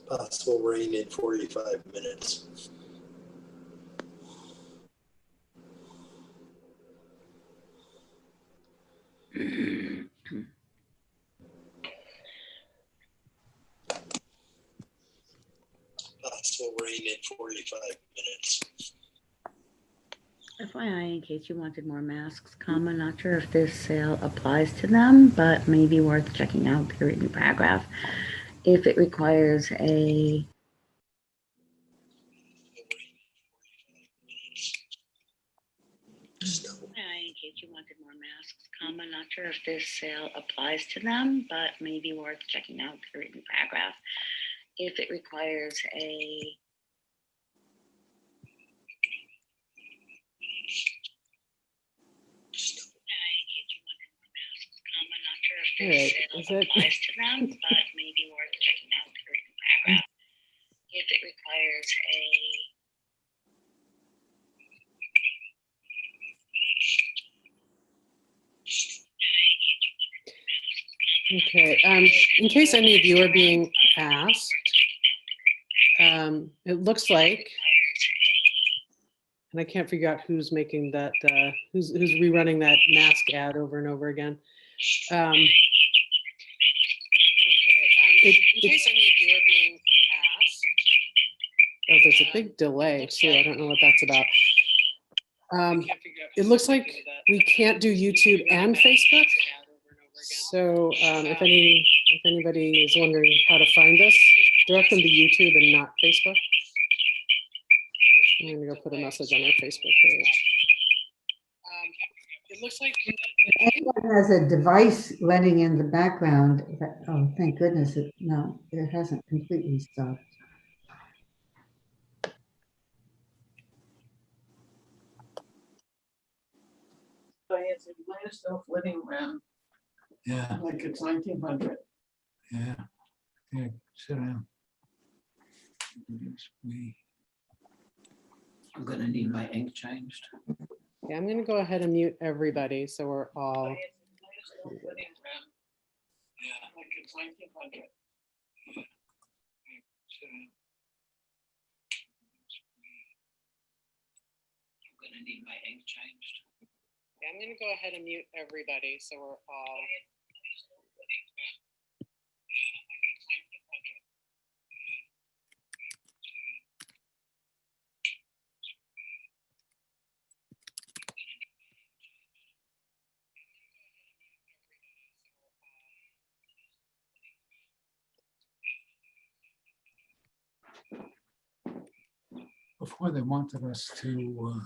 Possible rain in 45 minutes. Possible rain in 45 minutes. FYI, in case you wanted more masks, I'm not sure if this sale applies to them, but maybe worth checking out the written paragraph if it requires a in case you wanted more masks, I'm not sure if this sale applies to them, but maybe worth checking out the written paragraph if it requires a All right, is it? Applies to them, but maybe worth checking out the written paragraph if it requires a Okay, in case any of you are being asked, it looks like, and I can't figure out who's making that, who's rerunning that mask ad over and over again. In case any of you are being asked, oh, there's a big delay too. I don't know what that's about. It looks like we can't do YouTube and Facebook. So if anybody is wondering how to find us, direct them to YouTube and not Facebook. I'm gonna go put a message on our Facebook page. It looks like if anyone has a device running in the background, oh, thank goodness, no, it hasn't completely stopped. It's a Glasgow flitting room. Yeah. Like it's 1900. Yeah. Yeah. Sit down. I'm gonna need my ink changed. yeah, I'm gonna go ahead and mute everybody so we're all. It's a Glasgow flitting room. Yeah. Like it's 1900. I'm gonna need my ink changed. Yeah, I'm gonna go ahead and mute everybody so we're all. Before they wanted us to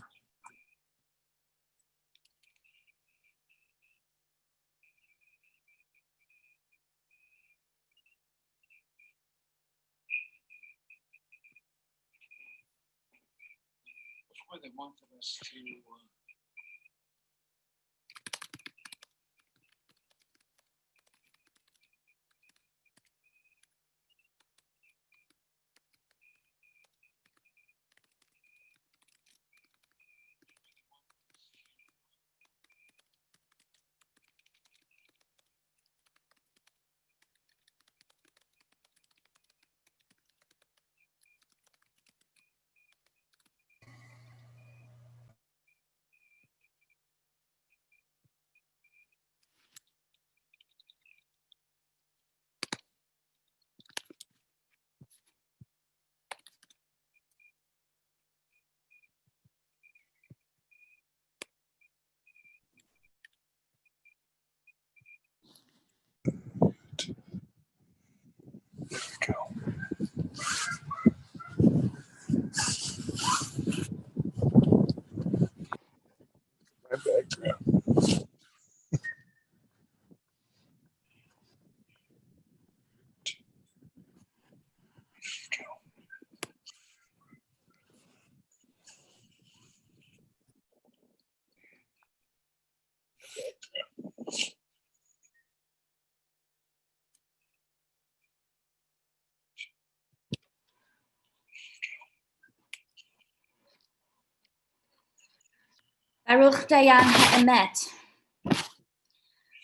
Baruch Dayan Ha'emet.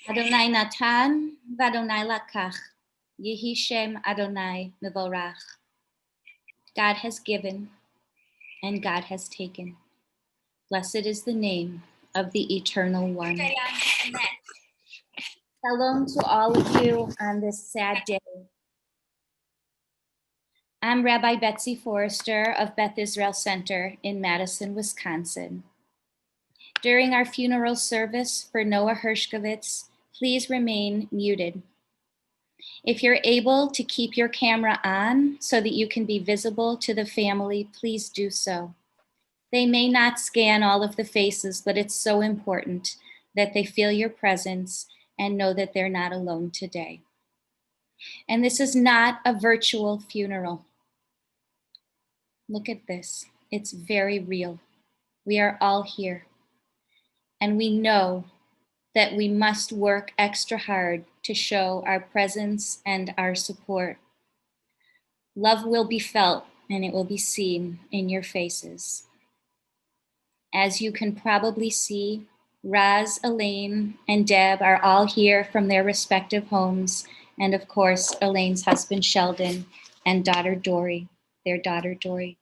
Adonai Natan, Vadonai Lakach. Yehi Shem Adonai Mevorach. God has given, and God has taken. Blessed is the name of the Eternal One. Shalom to all of you on this sad day. I'm Rabbi Betsy Forrester of Beth Israel Center in Madison, Wisconsin. During our funeral service for Noah Hershkowitz, please remain muted. If you're able to keep your camera on so that you can be visible to the family, please do so. They may not scan all of the faces, but it's so important that they feel your presence and know that they're not alone today. And this is not a virtual funeral. Look at this. It's very real. We are all here. And we know that we must work extra hard to show our presence and our support. Love will be felt and it will be seen in your faces. As you can probably see, Raz, Elaine, and Deb are all here from their respective homes. And of course, Elaine's husband, Sheldon, and daughter, Dory, their daughter, Dory.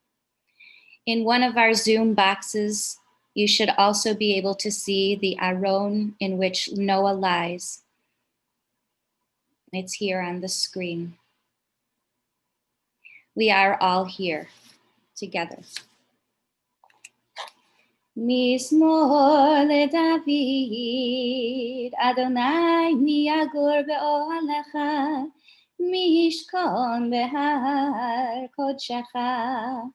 In one of our Zoom boxes, you should also be able to see the Aron in which Noah lies. It's here on the screen. We are all here together. Mismor leDavid, Adonai niagor be'olecha, Mishkon behar kodshecha,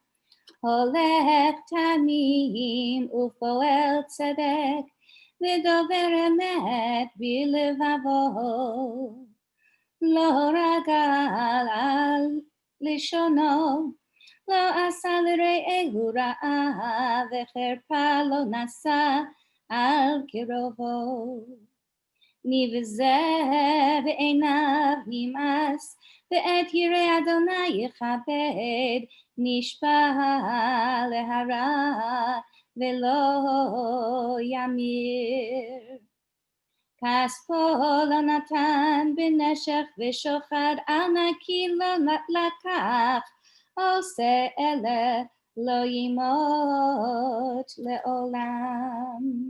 Holech tamim upoel tzedek, V'dover emet bilevavo, Lo ragal al lishono, לא עשה לרעהו רעה וחרפה לא נשא על קרובו. נבזה בעיניו נמאס ואת ירא אדוני יכבד, נשבע להרע ולא ימיר. כספו לא נתן בנשך ושוחד על נקי לא לקח, עושה אלה לא ימות לעולם.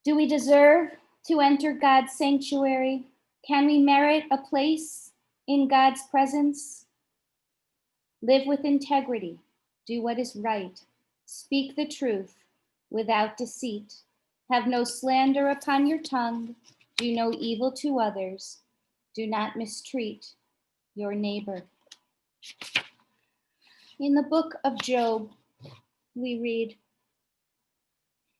Do we deserve to enter God's sanctuary? Can we merit a place in God's presence? Live with integrity. Do what is right. Speak the truth without deceit. Have no slander upon your tongue. Do no evil to others. Do not mistreat your neighbor. In the book of Job, we read,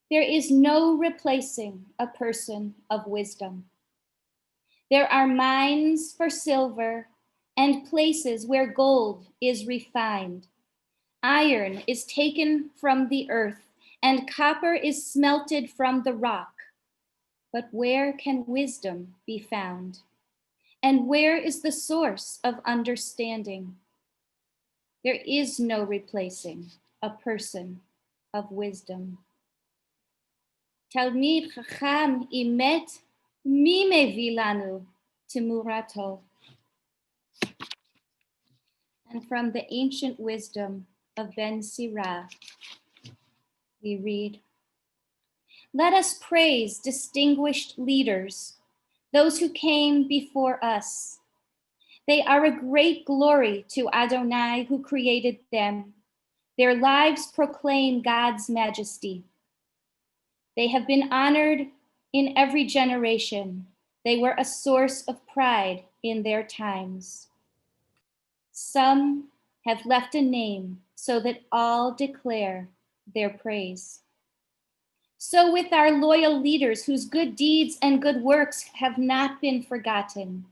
there is no replacing a person of wisdom. There are mines for silver and places where gold is refined. Iron is taken from the earth and copper is smelted from the rock. But where can wisdom be found? And where is the source of understanding? There is no replacing a person of wisdom. Talmid Chacham imet, mi mevi lanu timurato. And from the ancient wisdom of Ben Sirah, we read, let us praise distinguished leaders, those who came before us. They are a great glory to Adonai who created them. Their lives proclaim God's majesty. They have been honored in every generation. They were a source of pride in their times. Some have left a name so that all declare their praise. So with our loyal leaders whose good deeds and good works have not been forgotten.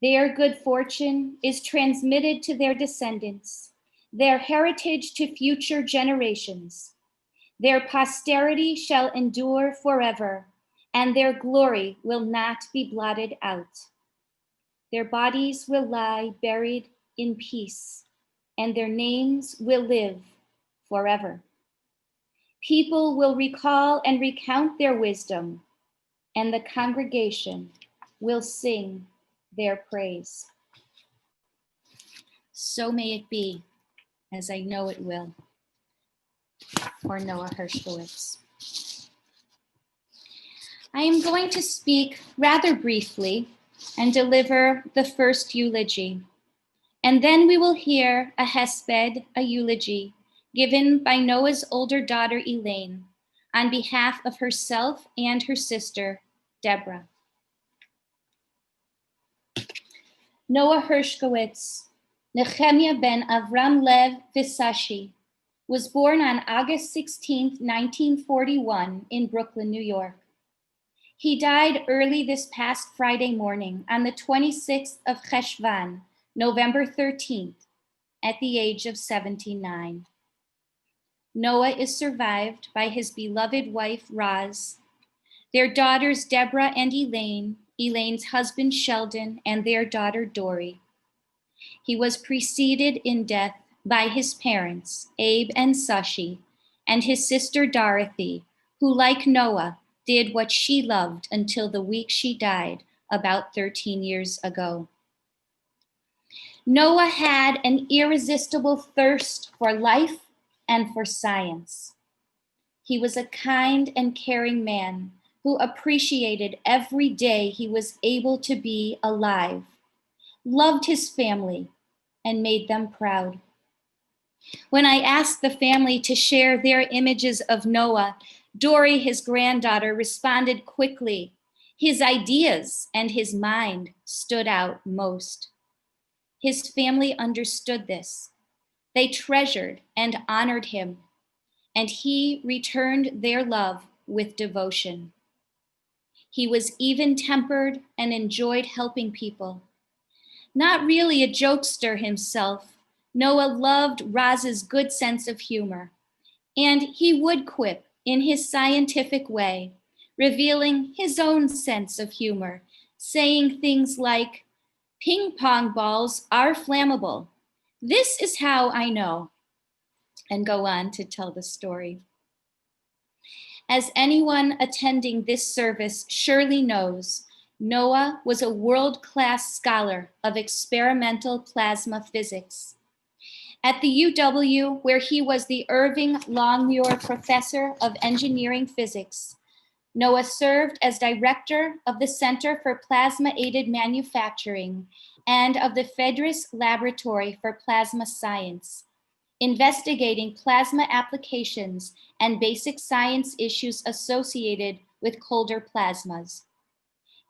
Their good fortune is transmitted to their descendants, their heritage to future generations. Their posterity shall endure forever, and their glory will not be blotted out. Their bodies will lie buried in peace, and their names will live forever. People will recall and recount their wisdom, and the congregation will sing their praise. So may it be, as I know it will, for Noah Hershkowitz. I am going to speak rather briefly and deliver the first eulogy, and then we will hear a hesped, a eulogy, given by Noah's older daughter, Elaine, on behalf of herself and her sister, Deborah. Noah Hershkowitz, Nehemiah ben Avram Lev Visashi, was born on August 16, 1941 in Brooklyn, New York. He died early this past Friday morning on the 26th of Cheshvan, November 13th, at the age of 79. Noah is survived by his beloved wife, Roz, their daughters, Deborah and Elaine, Elaine's husband, Sheldon, and their daughter, Dory. He was preceded in death by his parents, Abe and Sashi, and his sister, Dorothy, who, like Noah, did what she loved until the week she died about 13 years ago. Noah had an irresistible thirst for life and for science. He was a kind and caring man who appreciated every day he was able to be alive, loved his family, and made them proud. When I asked the family to share their images of Noah, Dory, his granddaughter, responded quickly. His ideas and his mind stood out most. His family understood this. They treasured and honored him, and he returned their love with devotion. He was even-tempered and enjoyed helping people. Not really a jokester himself, Noah loved Roz's good sense of humor, and he would quip in his scientific way, revealing his own sense of humor, saying things like, "Ping pong balls are flammable. This is how I know," and go on to tell the story. As anyone attending this service surely knows, Noah was a world-class scholar of experimental plasma physics. At the UW, where he was the Irving Longmuir Professor of Engineering Physics, Noah served as director of the Center for Plasma-Aided Manufacturing and of the Fedris Laboratory for Plasma Science, investigating plasma applications and basic science issues associated with colder plasmas.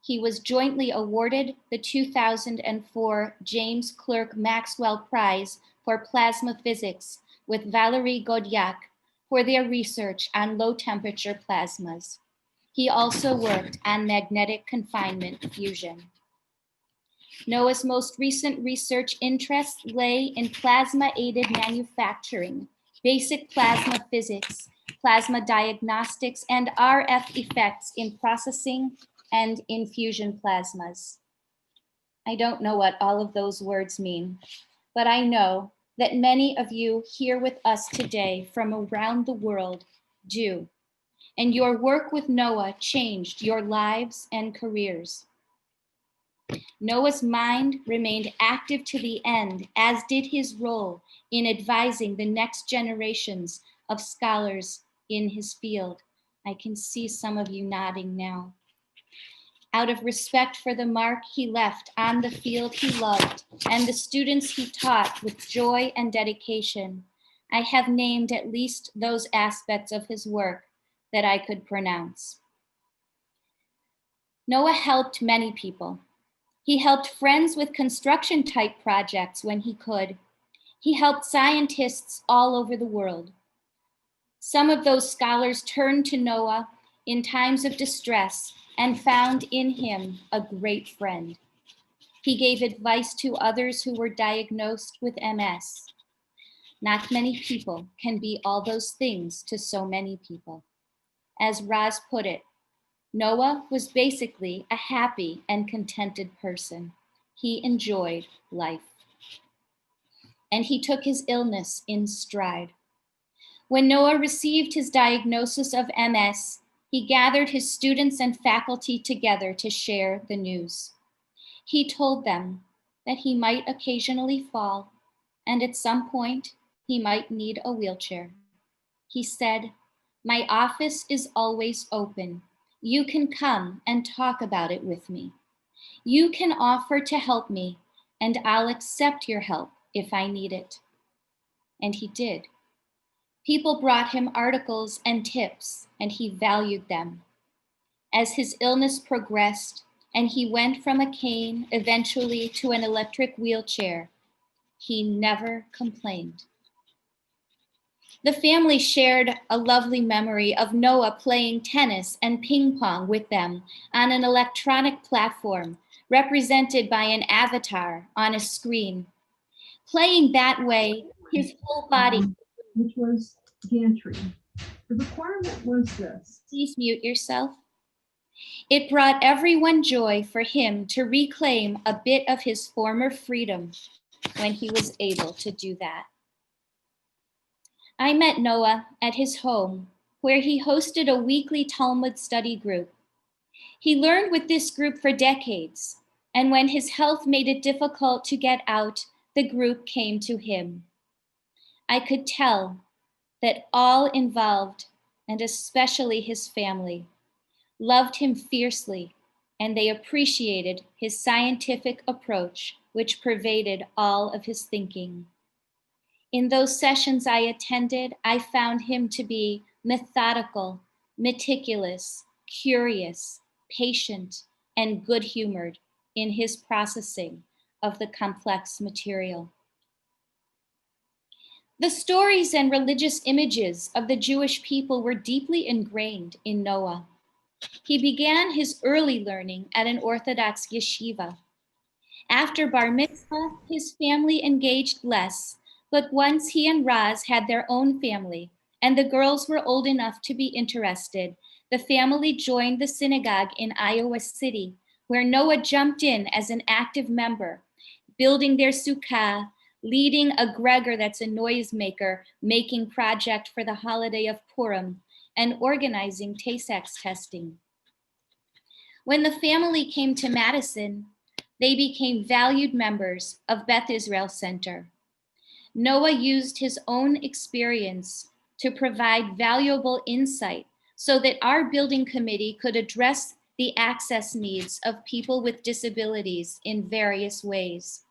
He was jointly awarded the 2004 James Clerk Maxwell Prize for Plasma Physics with Valerie Godiak for their research on low-temperature plasmas. He also worked on magnetic confinement fusion. Noah's most recent research interests lay in plasma-aided manufacturing, basic plasma physics, plasma diagnostics, and RF effects in processing and in fusion plasmas. I don't know what all of those words mean, but I know that many of you here with us today from around the world do, and your work with Noah changed your lives and careers. Noah's mind remained active to the end, as did his role in advising the next generations of scholars in his field. I can see some of you nodding now. Out of respect for the mark he left on the field he loved and the students he taught with joy and dedication, I have named at least those aspects of his work that I could pronounce. Noah helped many people. He helped friends with construction type projects when he could. He helped scientists all over the world. Some of those scholars turned to Noah in times of distress and found in him a great friend. He gave advice to others who were diagnosed with MS. Not many people can be all those things to so many people. As Roz put it, Noah was basically a happy and contented person. He enjoyed life. And he took his illness in stride. When Noah received his diagnosis of MS, he gathered his students and faculty together to share the news. He told them that he might occasionally fall, and at some point, he might need a wheelchair. He said, "My office is always open. You can come and talk about it with me. You can offer to help me, and I'll accept your help if I need it." And he did. People brought him articles and tips, and he valued them. As his illness progressed and he went from a cane eventually to an electric wheelchair, he never complained. The family shared a lovely memory of Noah playing tennis and ping pong with them on an electronic platform represented by an avatar on a screen. Playing that way, his whole body. Which was gantry. The requirement was this. Please mute yourself. It brought everyone joy for him to reclaim a bit of his former freedom when he was able to do that. I met Noah at his home, where he hosted a weekly Talmud study group. He learned with this group for decades, and when his health made it difficult to get out, the group came to him. I could tell that all involved, and especially his family, loved him fiercely, and they appreciated his scientific approach, which pervaded all of his thinking. In those sessions I attended, I found him to be methodical, meticulous, curious, patient, and good-humored in his processing of the complex material. The stories and religious images of the Jewish people were deeply ingrained in Noah. He began his early learning at an Orthodox yeshiva. After bar mitzvah, his family engaged less, but once he and Raz had their own family and the girls were old enough to be interested, the family joined the synagogue in Iowa City, where Noah jumped in as an active member, building their sukkah, leading a Gregor, that's a noisemaker, making project for the holiday of Purim, and organizing Tay-Sachs testing. When the family came to Madison, they became valued members of Beth Israel Center. Noah used his own experience to provide valuable insight so that our building committee could address the access needs of people with disabilities in various ways.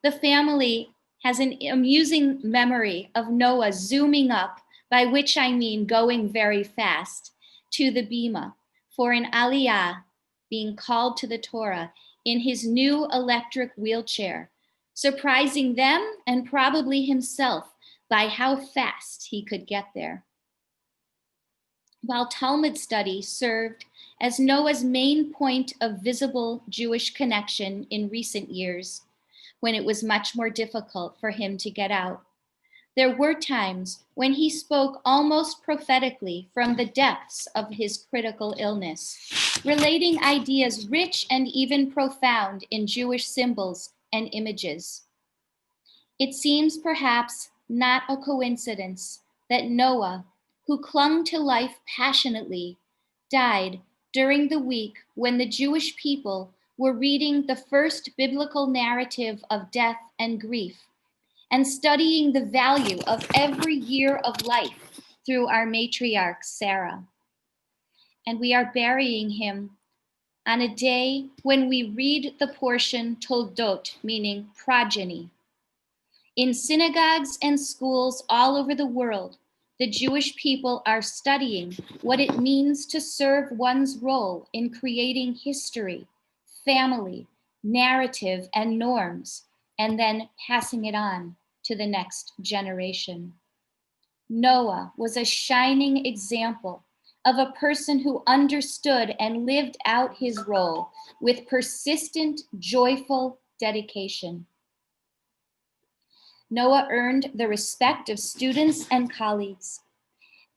The family has an amusing memory of Noah zooming up, by which I mean going very fast, to the bima for an aliyah, being called to the Torah, in his new electric wheelchair, surprising them and probably himself by how fast he could get there. While Talmud study served as Noah's main point of visible Jewish connection in recent years, when it was much more difficult for him to get out, there were times when he spoke almost prophetically from the depths of his critical illness, relating ideas rich and even profound in Jewish symbols and images. It seems perhaps not a coincidence that Noah, who clung to life passionately, died during the week when the Jewish people were reading the first biblical narrative of death and grief, and studying the value of every year of life through our matriarch, Sarah. And we are burying him on a day when we read the portion Toldot, meaning progeny. In synagogues and schools all over the world, the Jewish people are studying what it means to serve one's role in creating history, family, narrative, and norms, and then passing it on to the next generation. Noah was a shining example of a person who understood and lived out his role with persistent, joyful dedication. Noah earned the respect of students and colleagues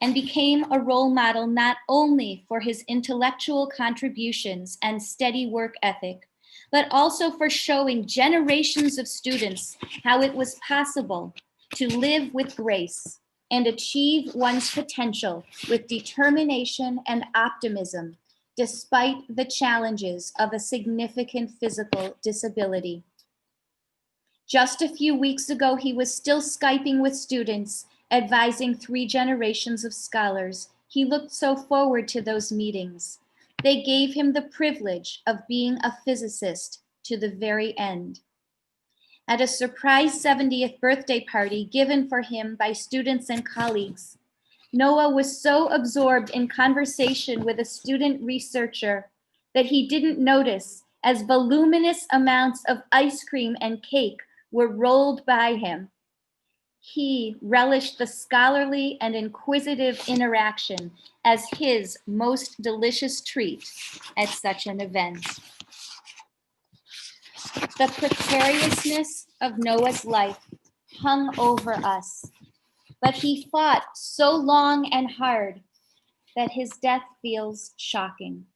and became a role model not only for his intellectual contributions and steady work ethic, but also for showing generations of students how it was possible to live with grace and achieve one's potential with determination and optimism, despite the challenges of a significant physical disability. Just a few weeks ago, he was still Skyping with students, advising 3 generations of scholars. He looked so forward to those meetings. They gave him the privilege of being a physicist to the very end. At a surprise 70th birthday party given for him by students and colleagues, Noah was so absorbed in conversation with a student researcher that he didn't notice as voluminous amounts of ice cream and cake were rolled by him. He relished the scholarly and inquisitive interaction as his most delicious treat at such an event. The precariousness of Noah's life hung over us, but he fought so long and hard that his death feels shocking.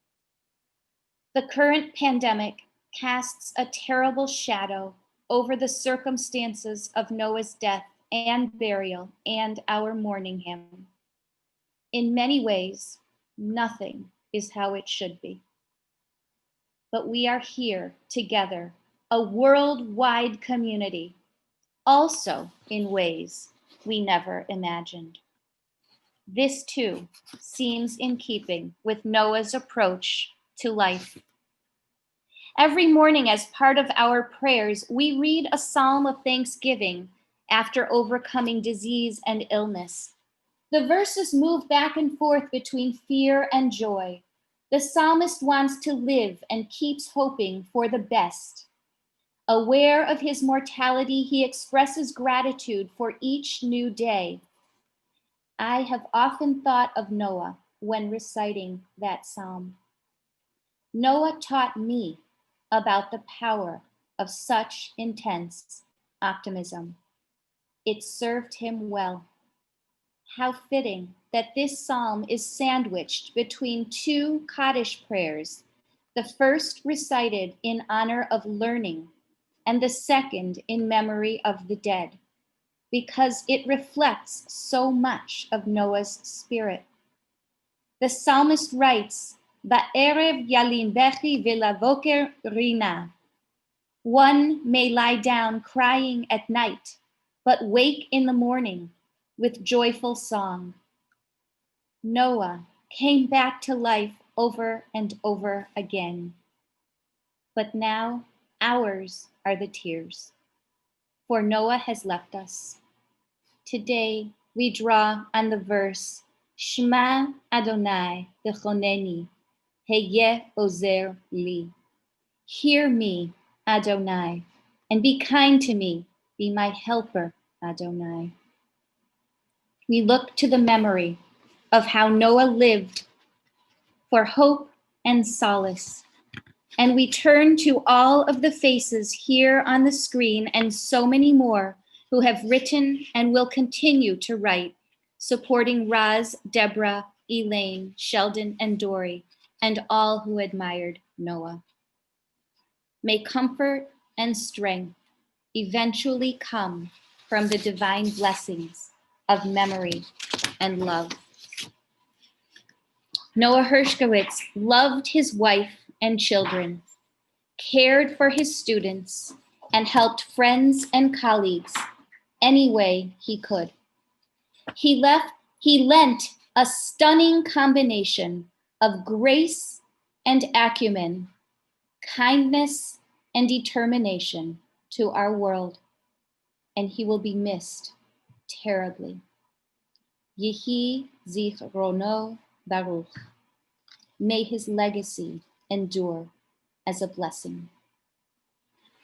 The current pandemic casts a terrible shadow over the circumstances of Noah's death and burial and our mourning him. In many ways, nothing is how it should be. But we are here together, a worldwide community, also in ways we never imagined. This too seems in keeping with Noah's approach to life. Every morning, as part of our prayers, we read a psalm of thanksgiving after overcoming disease and illness. The verses move back and forth between fear and joy. The psalmist wants to live and keeps hoping for the best. Aware of his mortality, he expresses gratitude for each new day. I have often thought of Noah when reciting that psalm. Noah taught me about the power of such intense optimism. It served him well. How fitting that this psalm is sandwiched between 2 Kaddish prayers, the first recited in honor of learning and the second in memory of the dead, because it reflects so much of Noah's spirit. The psalmist writes, Ba'erev yalin bechi v'lavoker rina. One may lie down crying at night, but wake in the morning with joyful song. Noah came back to life over and over again. But now ours are the tears, for Noah has left us. Today we draw on the verse, Shema Adonai v'choneni, heyeh ozer li. Hear me, Adonai, and be kind to me, be my helper, Adonai. We look to the memory of how Noah lived for hope and solace. And we turn to all of the faces here on the screen and so many more who have written and will continue to write, supporting Raz, Deborah, Elaine, Sheldon, and Dory, and all who admired Noah. May comfort and strength eventually come from the divine blessings of memory and love. Noah Hershkowitz loved his wife and children, cared for his students, and helped friends and colleagues any way he could. He lent a stunning combination of grace and acumen, kindness and determination to our world, and he will be missed terribly. Yehi zichrono baruch. May his legacy endure as a blessing.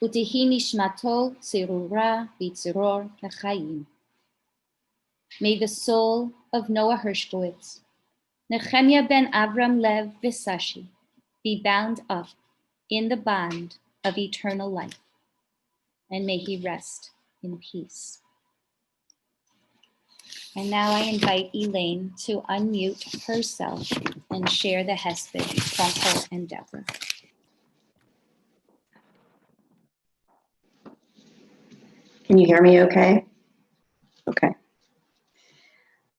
Utehi nishmato tzirura b'tziror l'chaim. May the soul of Noah Hershkowitz, Nehemiah ben Avram Lev Visashi, be bound up in the bond of eternal life, and may he rest in peace. And now I invite Elaine to unmute herself and share the hesped from her and Deborah. Can you hear me okay? Okay.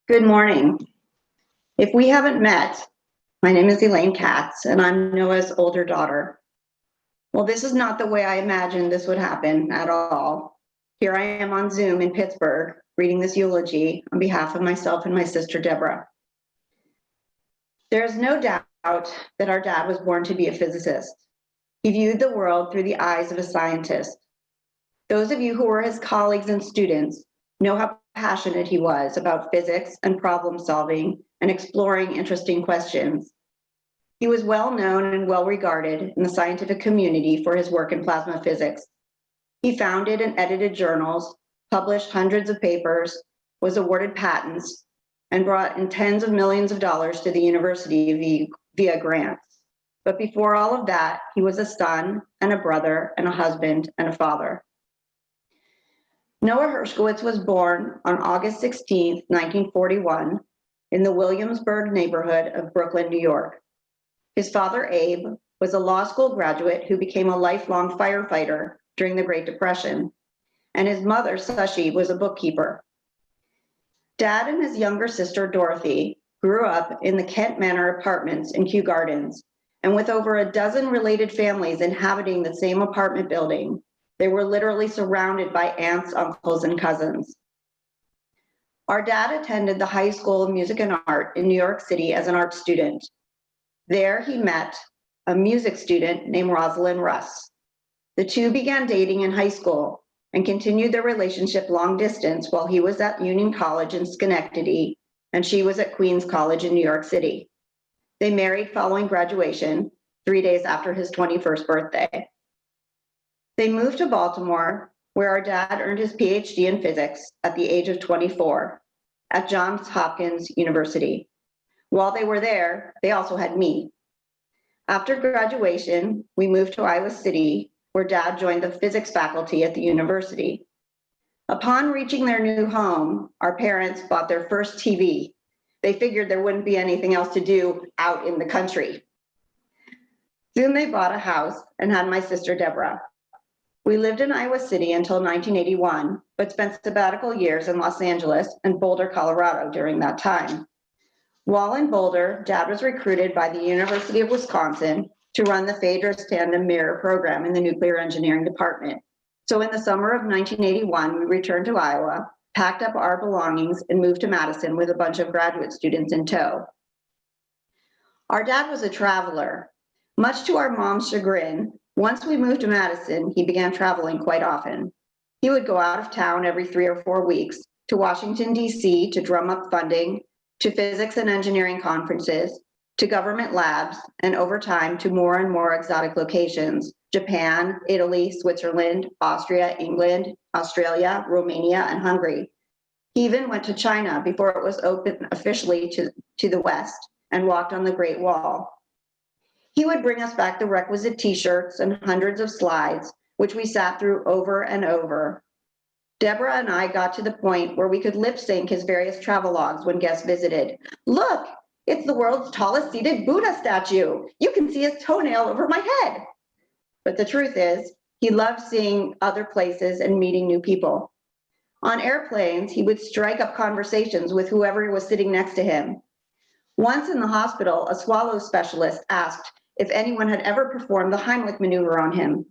Good morning. If we haven't met, my name is Elaine Katz, and I'm Noah's older daughter. Well, this is not the way I imagined this would happen at all. Here I am on Zoom in Pittsburgh, reading this eulogy on behalf of myself and my sister, Deborah. There is no doubt that our dad was born to be a physicist. He viewed the world through the eyes of a scientist. Those of you who were his colleagues and students know how passionate he was about physics and problem solving and exploring interesting questions. He was well known and well regarded in the scientific community for his work in plasma physics. He founded and edited journals, published hundreds of papers, was awarded patents, and brought in tens of millions of dollars to the university via grants. But before all of that, he was a son and a brother and a husband and a father. Noah Hershkowitz was born on August 16, 1941, in the Williamsburg neighborhood of Brooklyn, New York. His father, Abe, was a law school graduate who became a lifelong firefighter during the Great Depression, and his mother, Sushi, was a bookkeeper. Dad and his younger sister, Dorothy, grew up in the Kent Manor apartments in Kew Gardens, and with over a dozen related families inhabiting the same apartment building, they were literally surrounded by aunts, uncles, and cousins. Our dad attended the High School of Music and Art in New York City as an art student. There he met a music student named Rosalind Russ. The two began dating in high school and continued their relationship long distance while he was at Union College in Schenectady and she was at Queens College in New York City. They married following graduation 3 days after his 21st birthday. They moved to Baltimore, where our dad earned his PhD in physics at the age of 24 at Johns Hopkins University. While they were there, they also had me. After graduation, we moved to Iowa City, where Dad joined the physics faculty at the university. Upon reaching their new home, our parents bought their first TV. They figured there wouldn't be anything else to do out in the country. Soon they bought a house and had my sister Deborah. We lived in Iowa City until 1981, but spent sabbatical years in Los Angeles and Boulder, Colorado during that time. While in Boulder, Dad was recruited by the University of Wisconsin to run the Phaedrus Tandem Mirror program in the nuclear engineering department. So in the summer of 1981, we returned to Iowa, packed up our belongings, and moved to Madison with a bunch of graduate students in tow. Our dad was a traveler. Much to our mom's chagrin, once we moved to Madison, he began traveling quite often. He would go out of town every 3 or 4 weeks to Washington, D.C. to drum up funding, to physics and engineering conferences, to government labs, and over time to more and more exotic locations: Japan, Italy, Switzerland, Austria, England, Australia, Romania, and Hungary. He even went to China before it was open officially to the West and walked on the Great Wall. He would bring us back the requisite t-shirts and hundreds of slides, which we sat through over and over. Deborah and I got to the point where we could lip sync his various travelogues when guests visited. Look, it's the world's tallest seated Buddha statue. You can see his toenail over my head. But the truth is, he loved seeing other places and meeting new people. On airplanes, he would strike up conversations with whoever was sitting next to him. Once in the hospital, a swallow specialist asked if anyone had ever performed the Heimlich maneuver on him.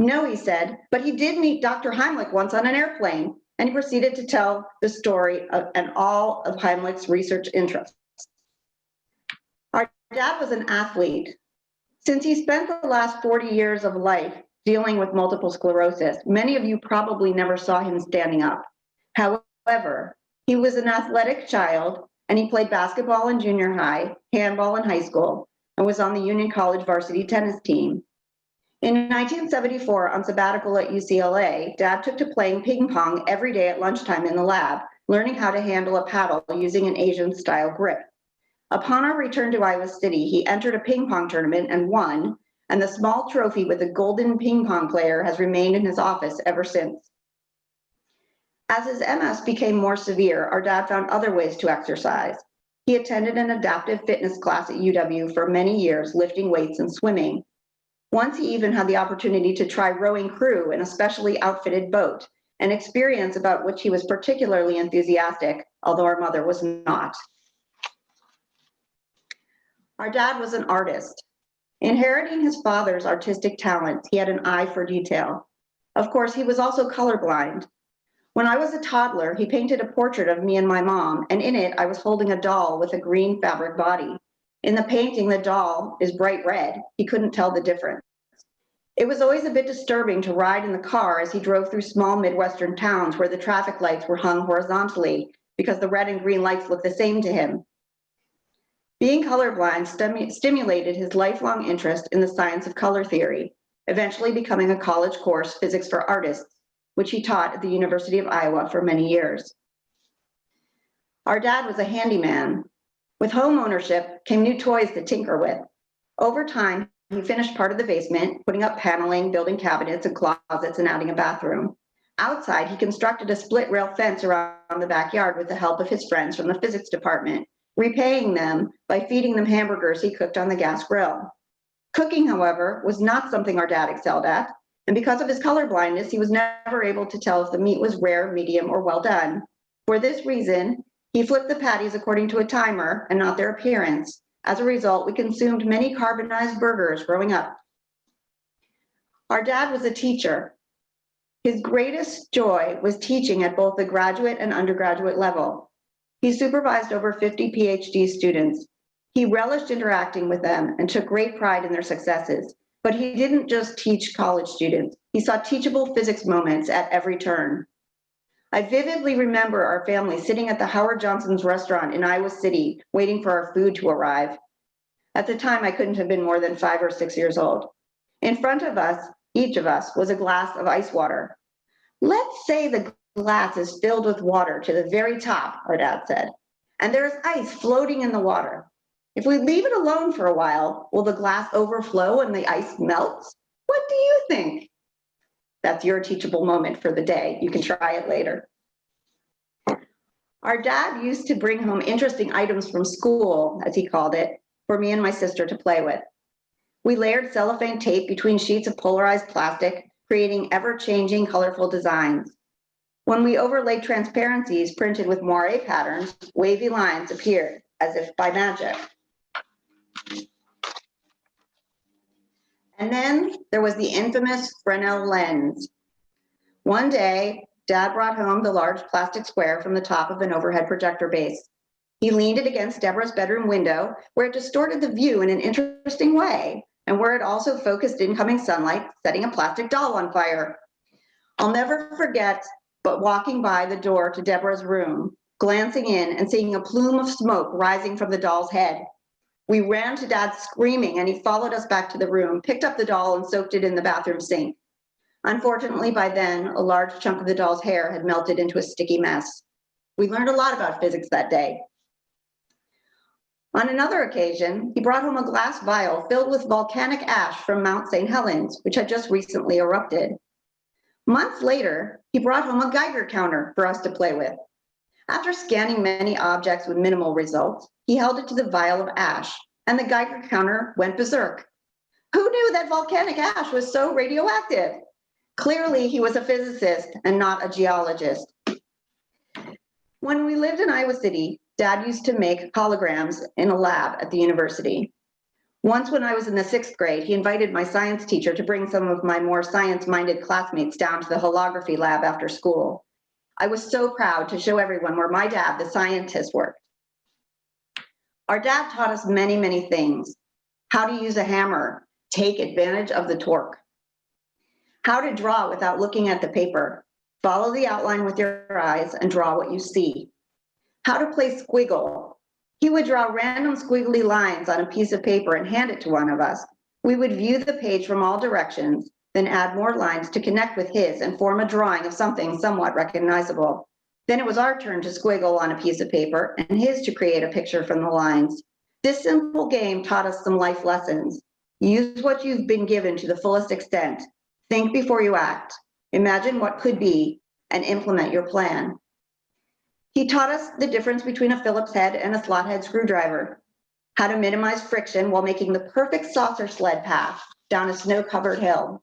No, he said, but he did meet Dr. Heimlich once on an airplane, and he proceeded to tell the story and all of Heimlich's research interests. Our dad was an athlete. Since he spent the last 40 years of life dealing with multiple sclerosis, many of you probably never saw him standing up. However, he was an athletic child, and he played basketball in junior high, handball in high school, and was on the Union College varsity tennis team. In 1974, on sabbatical at UCLA, Dad took to playing ping pong every day at lunchtime in the lab, learning how to handle a paddle using an Asian-style grip. Upon our return to Iowa City, he entered a ping pong tournament and won, and the small trophy with a golden ping pong player has remained in his office ever since. As his MS became more severe, our dad found other ways to exercise. He attended an adaptive fitness class at UW for many years, lifting weights and swimming. Once he even had the opportunity to try rowing crew in a specially outfitted boat, an experience about which he was particularly enthusiastic, although our mother was not. Our dad was an artist. Inheriting his father's artistic talents, he had an eye for detail. Of course, he was also colorblind. When I was a toddler, he painted a portrait of me and my mom, and in it, I was holding a doll with a green fabric body. In the painting, the doll is bright red. He couldn't tell the difference. It was always a bit disturbing to ride in the car as he drove through small Midwestern towns where the traffic lights were hung horizontally because the red and green lights looked the same to him. Being colorblind stimulated his lifelong interest in the science of color theory, eventually becoming a college course, Physics for Artists, which he taught at the University of Iowa for many years. Our dad was a handyman. With home ownership came new toys to tinker with. Over time, he finished part of the basement, putting up paneling, building cabinets and closets, and adding a bathroom. Outside, he constructed a split rail fence around the backyard with the help of his friends from the physics department, repaying them by feeding them hamburgers he cooked on the gas grill. Cooking, however, was not something our dad excelled at, and because of his color blindness, he was never able to tell if the meat was rare, medium, or well done. For this reason, he flipped the patties according to a timer and not their appearance. As a result, we consumed many carbonized burgers growing up. Our dad was a teacher. His greatest joy was teaching at both the graduate and undergraduate level. He supervised over 50 PhD students. He relished interacting with them and took great pride in their successes. But he didn't just teach college students. He saw teachable physics moments at every turn. I vividly remember our family sitting at the Howard Johnson's restaurant in Iowa City, waiting for our food to arrive. At the time, I couldn't have been more than 5 or 6 years old. In front of us, each of us, was a glass of ice water. Let's say the glass is filled with water to the very top, our dad said, and there is ice floating in the water. If we leave it alone for a while, will the glass overflow and the ice melts? What do you think? That's your teachable moment for the day. You can try it later. Our dad used to bring home interesting items from school, as he called it, for me and my sister to play with. We layered cellophane tape between sheets of polarized plastic, creating ever-changing colorful designs. When we overlaid transparencies printed with moire patterns, wavy lines appeared as if by magic. And then there was the infamous Fresnel lens. One day, Dad brought home the large plastic square from the top of an overhead projector base. He leaned it against Deborah's bedroom window, where it distorted the view in an interesting way, and where it also focused incoming sunlight, setting a plastic doll on fire. I'll never forget, but walking by the door to Deborah's room, glancing in and seeing a plume of smoke rising from the doll's head. We ran to Dad screaming, and he followed us back to the room, picked up the doll and soaked it in the bathroom sink. Unfortunately, by then, a large chunk of the doll's hair had melted into a sticky mess. We learned a lot about physics that day. On another occasion, he brought home a glass vial filled with volcanic ash from Mount St. Helens, which had just recently erupted. Months later, he brought home a Geiger counter for us to play with. After scanning many objects with minimal results, he held it to the vial of ash, and the Geiger counter went berserk. Who knew that volcanic ash was so radioactive? Clearly, he was a physicist and not a geologist. When we lived in Iowa City, Dad used to make holograms in a lab at the university. Once when I was in the 6th grade, he invited my science teacher to bring some of my more science-minded classmates down to the holography lab after school. I was so proud to show everyone where my dad, the scientist, worked. Our dad taught us many, many things. How to use a hammer, take advantage of the torque. How to draw without looking at the paper. Follow the outline with your eyes and draw what you see. How to play squiggle. He would draw random squiggly lines on a piece of paper and hand it to one of us. We would view the page from all directions, then add more lines to connect with his and form a drawing of something somewhat recognizable. Then it was our turn to squiggle on a piece of paper and his to create a picture from the lines. This simple game taught us some life lessons. Use what you've been given to the fullest extent. Think before you act. Imagine what could be and implement your plan. He taught us the difference between a Phillips head and a slot head screwdriver, how to minimize friction while making the perfect saucer sled path down a snow-covered hill,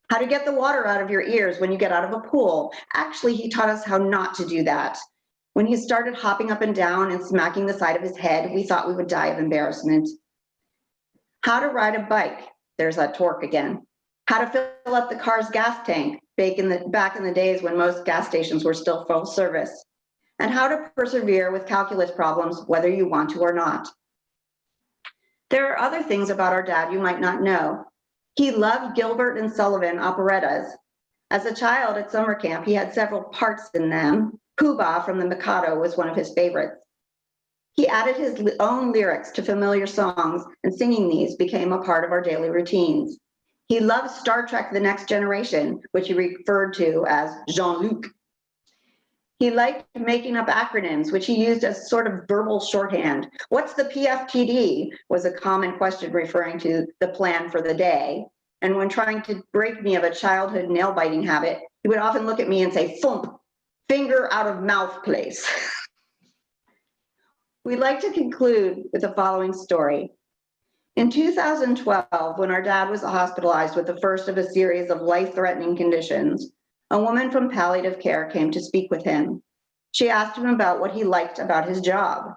how to get the water out of your ears when you get out of a pool. Actually, he taught us how not to do that. When he started hopping up and down and smacking the side of his head, we thought we would die of embarrassment. How to ride a bike. There's that torque again. how to fill up the car's gas tank back in the days when most gas stations were still full service, and how to persevere with calculus problems whether you want to or not. There are other things about our dad you might not know. He loved Gilbert and Sullivan operettas. As a child at summer camp, he had several parts in them. Pooh-Bah from the Mikado was one of his favorites. He added his own lyrics to familiar songs, and singing these became a part of our daily routines. He loved Star Trek: The Next Generation, which he referred to as Jean-Luc. He liked making up acronyms, which he used as sort of verbal shorthand. What's the PFTD was a common question referring to the plan for the day. And when trying to break me of a childhood nail biting habit, he would often look at me and say, "Thump, finger out of mouth place." We'd like to conclude with the following story. In 2012, when our dad was hospitalized with the first of a series of life-threatening conditions, a woman from palliative care came to speak with him. She asked him about what he liked about his job.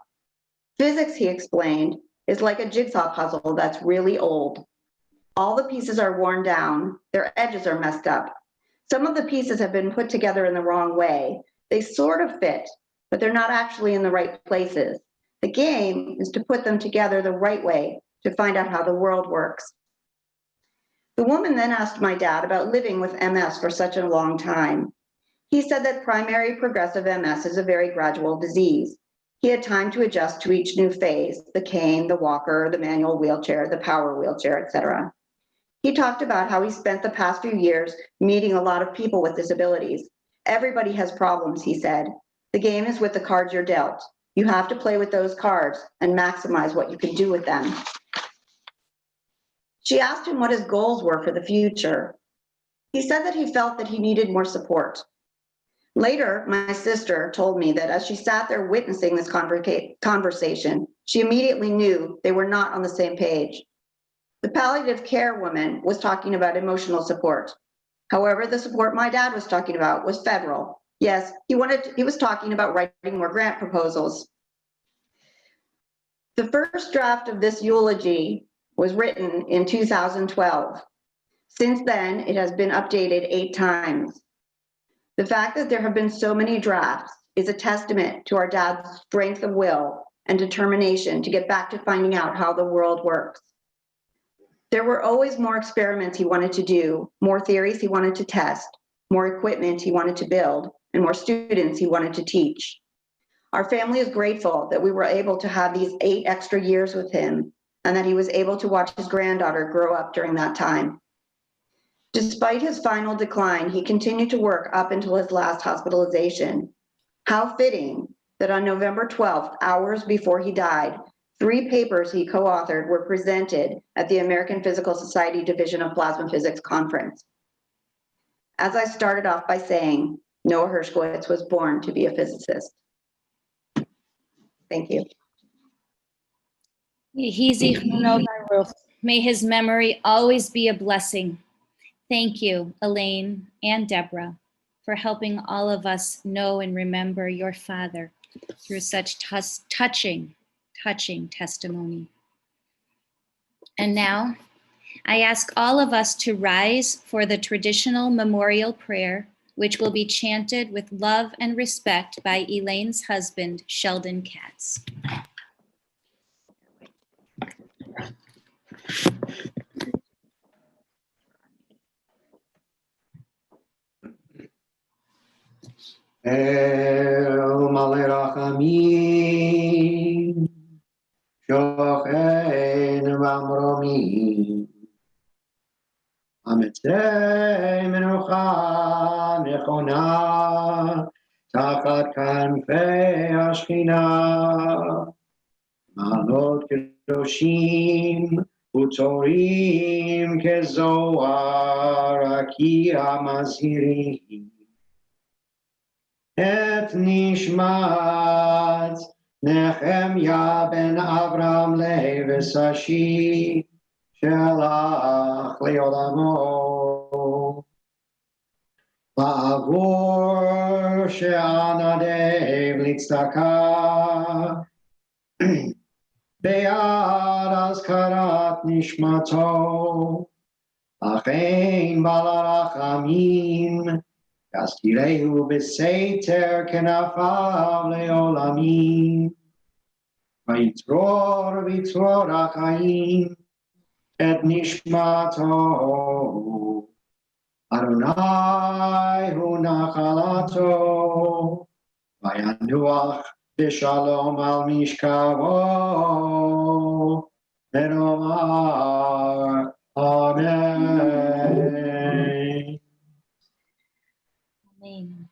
Physics, he explained, is like a jigsaw puzzle that's really old. All the pieces are worn down, their edges are messed up. Some of the pieces have been put together in the wrong way. They sort of fit, but they're not actually in the right places. The game is to put them together the right way to find out how the world works. The woman then asked my dad about living with MS for such a long time. He said that primary progressive MS is a very gradual disease. He had time to adjust to each new phase, the cane, the walker, the manual wheelchair, the power wheelchair, etc. He talked about how he spent the past few years meeting a lot of people with disabilities. Everybody has problems, he said. The game is with the cards you're dealt. You have to play with those cards and maximize what you can do with them. She asked him what his goals were for the future. He said that he felt that he needed more support. Later, my sister told me that as she sat there witnessing this conversation, she immediately knew they were not on the same page. The palliative care woman was talking about emotional support. However, the support my dad was talking about was federal. Yes, he was talking about writing more grant proposals. The first draft of this eulogy was written in 2012. Since then, it has been updated 8 times. The fact that there have been so many drafts is a testament to our dad's strength of will and determination to get back to finding out how the world works. There were always more experiments he wanted to do, more theories he wanted to test, more equipment he wanted to build, and more students he wanted to teach. Our family is grateful that we were able to have these 8 extra years with him and that he was able to watch his granddaughter grow up during that time. Despite his final decline, he continued to work up until his last hospitalization. How fitting that on November 12th, hours before he died, 3 papers he co-authored were presented at the American Physical Society Division of Plasma Physics Conference. As I started off by saying, Noah Hershkowitz was born to be a physicist. Thank you. May his memory always be a blessing. Thank you, Elaine and Deborah, for helping all of us know and remember your father through such touching testimony. And now, I ask all of us to rise for the traditional memorial prayer, which will be chanted with love and respect by Elaine's husband, Sheldon Katz. El Malei Rachamim, Shochen V'Amromim, Ametzei Menucha Nechona, Tachat Kanfei Ashchina, Malot Kedoshim, Utzorim Kezohar, Aki Amazirim, Et nishmat Nehemia ben Avram Levis Ashi Shelach Leolamo Ba'avor She'anadev Litzdaka Be'ad Azkarat Nishmato אכן בעל הרחמים, יסתירהו בסתר כנפיו לעולמים. ויצרור ויצרור החיים את נשמתו. אדוני הוא נחלתו, וינוח בשלום על משכבו, ונאמר אמן. Amen.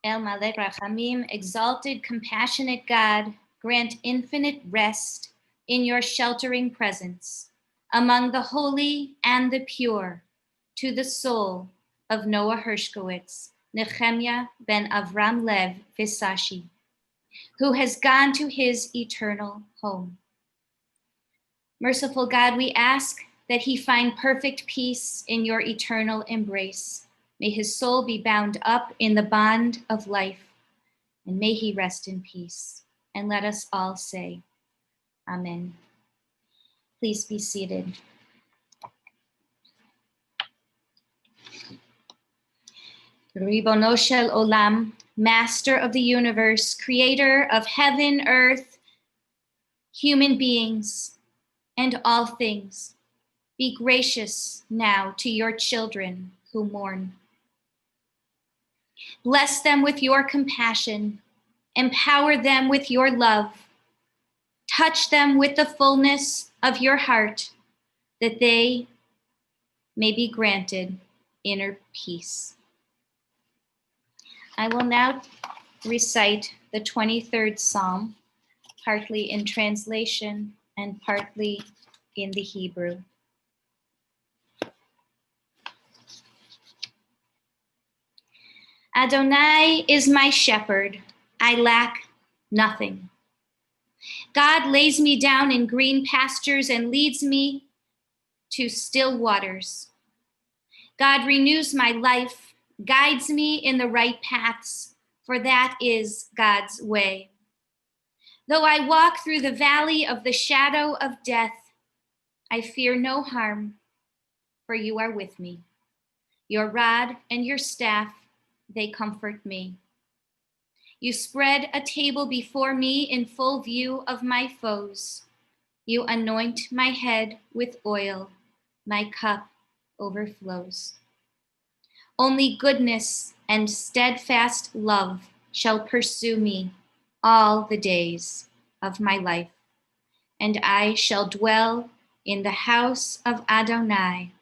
El Malek Rachamim, exalted, compassionate God, grant infinite rest in your sheltering presence among the holy and the pure to the soul of Noah Hershkowitz, Nehemiah ben Avram Lev Visashi, who has gone to his eternal home. Merciful God, we ask that he find perfect peace in your eternal embrace. May his soul be bound up in the bond of life, and may he rest in peace. And let us all say, Amen. Please be seated. Ribono shel olam, master of the universe, creator of heaven, earth, human beings, and all things, be gracious now to your children who mourn. Bless them with your compassion, empower them with your love, touch them with the fullness of your heart, that they may be granted inner peace. I will now recite the 23rd Psalm, partly in translation and partly in the Hebrew. Adonai is my shepherd, I lack nothing. God lays me down in green pastures and leads me to still waters. God renews my life, guides me in the right paths, for that is God's way. Though I walk through the valley of the shadow of death, I fear no harm, for you are with me. Your rod and your staff, they comfort me. You spread a table before me in full view of my foes. You anoint my head with oil. My cup overflows. Only goodness and steadfast love shall pursue me all the days of my life, and I shall dwell in the house of Adonai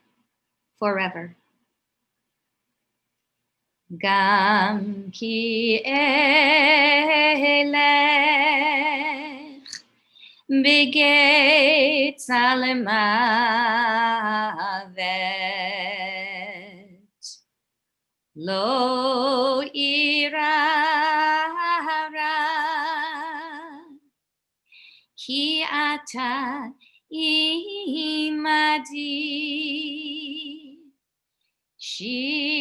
forever. Gam ki elech begetz alemavet lo irara ki ata imadi Shivtecha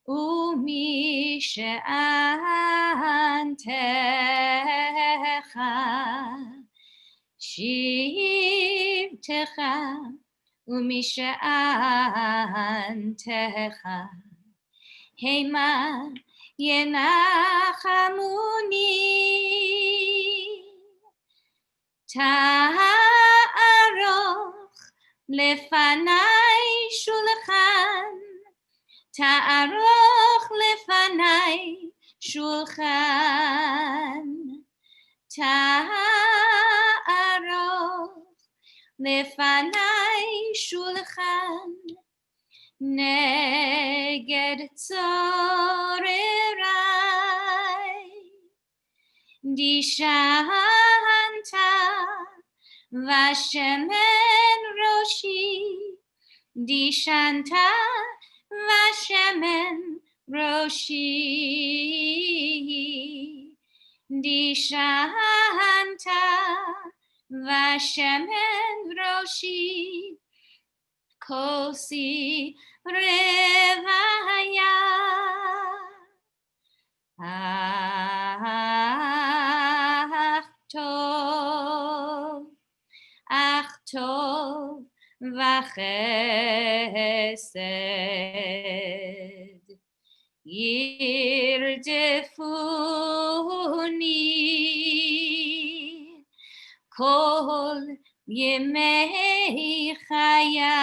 umishantecha Shivtecha umishantecha Hema yenachamuni Ta'aroch lefanai shulchan, Ta'aroch lefanai shulchan, Ta'aroch lefanai shulchan, neged tzorerai, Dishanta Vashemen Roshi, Dishanta Vashemen Roshi, Dishanta Vashemen Roshi, Kosi Revaya. Ach, tov. v'chesed yirdefuni kol yemei chayai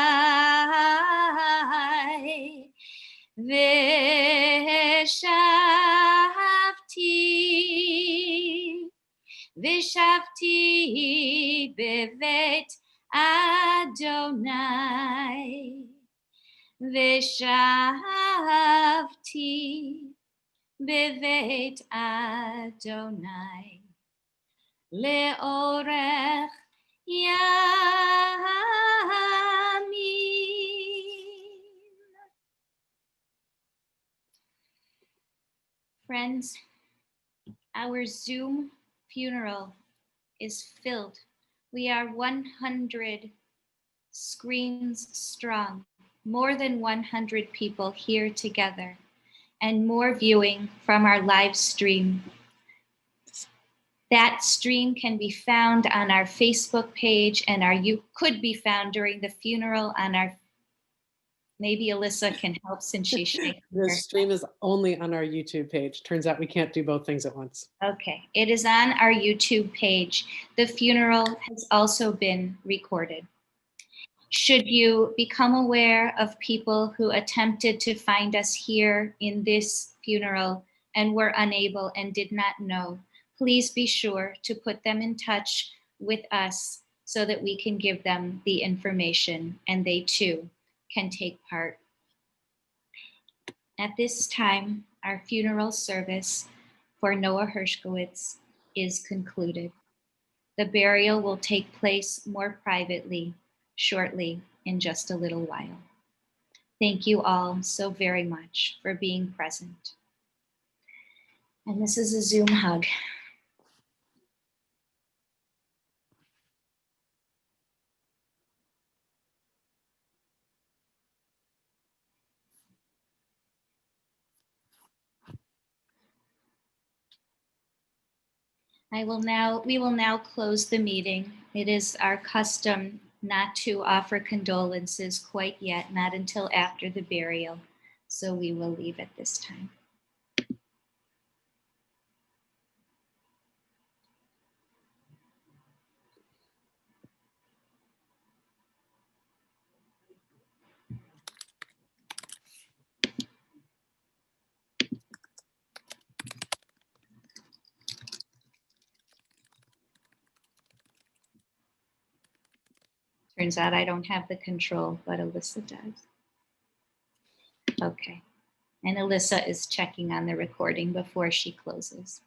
Vishavti bevet Adonai. Vishavti bevet Adonai. Leorech Yamim. Friends, our Zoom funeral is filled. We are 100 screens strong, more than 100 people here together, and more viewing from our live stream. That stream can be found on our Facebook page, and could be found during the funeral on our, maybe Alyssa can help since she's shaking The her. stream is only on our YouTube page. Turns out we can't do both things at once. Okay, it is on our YouTube page. The funeral has also been recorded. Should you become aware of people who attempted to find us here in this funeral and were unable and did not know, please be sure to put them in touch with us so that we can give them the information and they too can take part. At this time, our funeral service for Noah Hershkowitz is concluded. The burial will take place more privately shortly in just a little while. Thank you all so very much for being present. And this is a Zoom hug. We will now close the meeting. It is our custom not to offer condolences quite yet, not until after the burial. So we will leave at this time. Turns out I don't have the control, but Alyssa does. Okay. And Alyssa is checking on the recording before she closes.